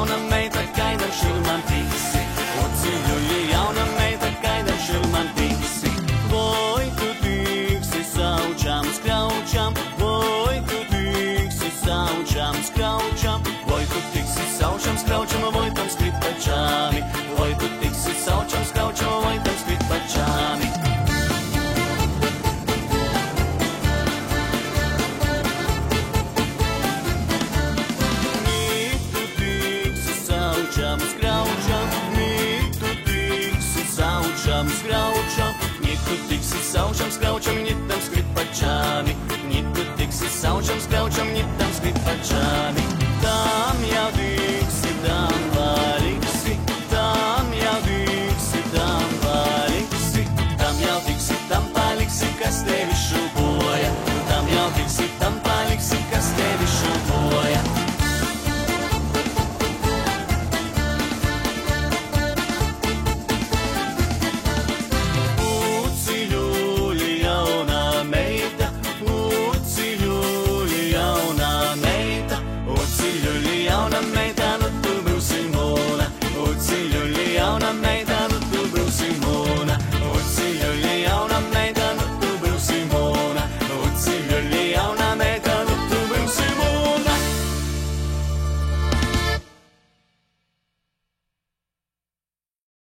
jauna meita, kaidam šurman tiksi. Uciļuļi, jauna meita, kaidam šurman tiksi. Voi tu tiksi saučam skraučam, voi tu tiksi saučam skraučam, voi tu tiksi saučam skraučam, voi tam skripačami, voi tu tiksi saučam skraučam, voi tam skripačami. Saučam, skraučam, nitam skripačami. Niku tiksi saučam, skraučam, nitam skripačami.